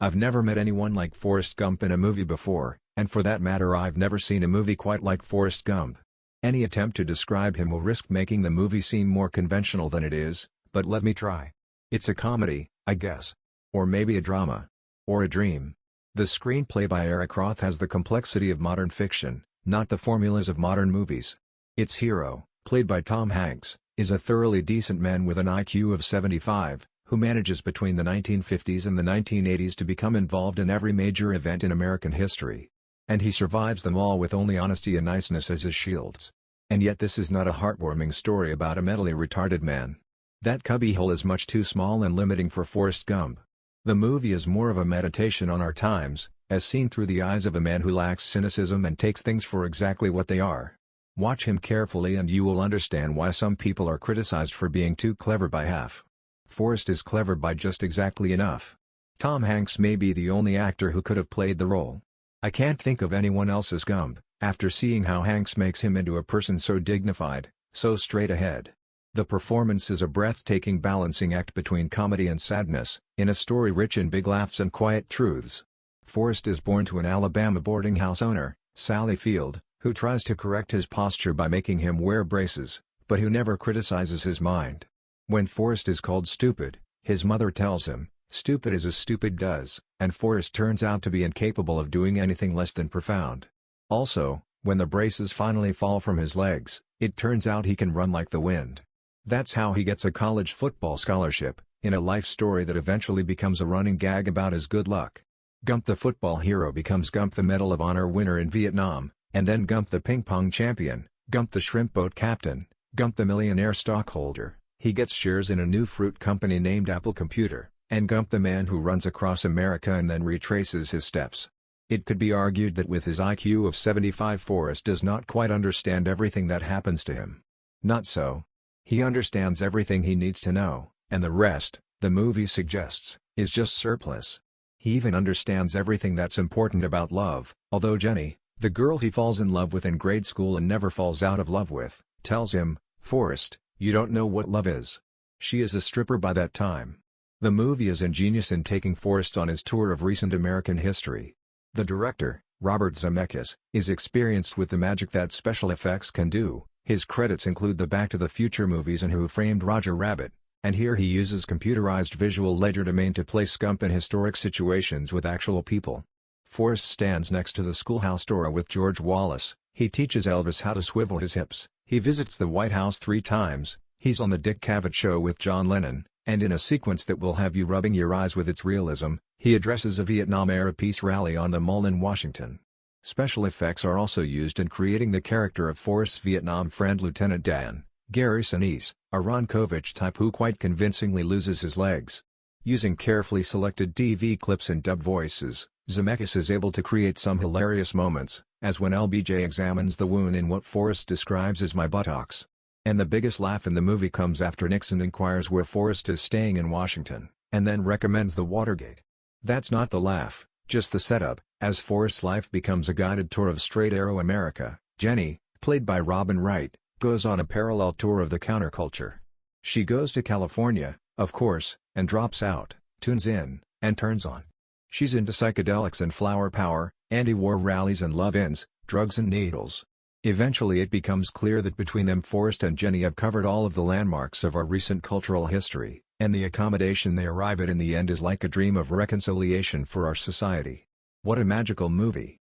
I've never met anyone like Forrest Gump in a movie before, and for that matter I've never seen a movie quite like Forrest Gump. Any attempt to describe him will risk making the movie seem more conventional than it is, but let me try. It's a comedy, I guess. Or maybe a drama. Or a dream. The screenplay by Eric Roth has the complexity of modern fiction, not the formulas of modern movies. Its hero, played by Tom Hanks, is a thoroughly decent man with an IQ of 75, who manages between the 1950s and the 1980s to become involved in every major event in American history. And he survives them all with only honesty and niceness as his shields. And yet this is not a heartwarming story about a mentally retarded man. That cubbyhole is much too small and limiting for Forrest Gump. The movie is more of a meditation on our times, as seen through the eyes of a man who lacks cynicism and takes things for exactly what they are. Watch him carefully and you will understand why some people are criticized for being too clever by half. Forrest is clever by just exactly enough. Tom Hanks may be the only actor who could have played the role. I can't think of anyone else as Gump, after seeing how Hanks makes him into a person so dignified, so straight ahead. The performance is a breathtaking balancing act between comedy and sadness, in a story rich in big laughs and quiet truths. Forrest is born to an Alabama boarding house owner, Sally Field, who tries to correct his posture by making him wear braces, but who never criticizes his mind. When Forrest is called stupid, his mother tells him, "Stupid is as stupid does," and Forrest turns out to be incapable of doing anything less than profound. Also, when the braces finally fall from his legs, it turns out he can run like the wind. That's how he gets a college football scholarship, in a life story that eventually becomes a running gag about his good luck. Gump the football hero becomes Gump the Medal of Honor winner in Vietnam, and then Gump the ping pong champion, Gump the shrimp boat captain, Gump the millionaire stockholder. He gets shares in a new fruit company named Apple Computer, and Gump the man who runs across America and then retraces his steps. It could be argued that with his IQ of 75 Forrest does not quite understand everything that happens to him. Not so. He understands everything he needs to know, and the rest, the movie suggests, is just surplus. He even understands everything that's important about love, although Jenny, the girl he falls in love with in grade school and never falls out of love with, tells him, "Forrest, you don't know what love is." She is a stripper by that time. The movie is ingenious in taking Forrest on his tour of recent American history. The director, Robert Zemeckis, is experienced with the magic that special effects can do. His credits include the Back to the Future movies and Who Framed Roger Rabbit, and here he uses computerized visual legerdemain to place Gump in historic situations with actual people. Forrest stands next to the schoolhouse door with George Wallace, he teaches Elvis how to swivel his hips, he visits the White House 3 times, he's on the Dick Cavett Show with John Lennon, and in a sequence that will have you rubbing your eyes with its realism, he addresses a Vietnam-era peace rally on the Mall in Washington. Special effects are also used in creating the character of Forrest's Vietnam friend Lieutenant Dan, Gary Sinise, a Ron Kovic type who quite convincingly loses his legs. Using carefully selected TV clips and dubbed voices, Zemeckis is able to create some hilarious moments, as when LBJ examines the wound in what Forrest describes as my buttocks. And the biggest laugh in the movie comes after Nixon inquires where Forrest is staying in Washington, and then recommends the Watergate. That's not the laugh, just the setup. As Forrest's life becomes a guided tour of straight-arrow America, Jenny, played by Robin Wright, goes on a parallel tour of the counterculture. She goes to California, of course, and drops out, tunes in, and turns on. She's into psychedelics and flower power, anti-war rallies and love-ins, drugs and needles. Eventually it becomes clear that between them Forrest and Jenny have covered all of the landmarks of our recent cultural history, and the accommodation they arrive at in the end is like a dream of reconciliation for our society. What a magical movie.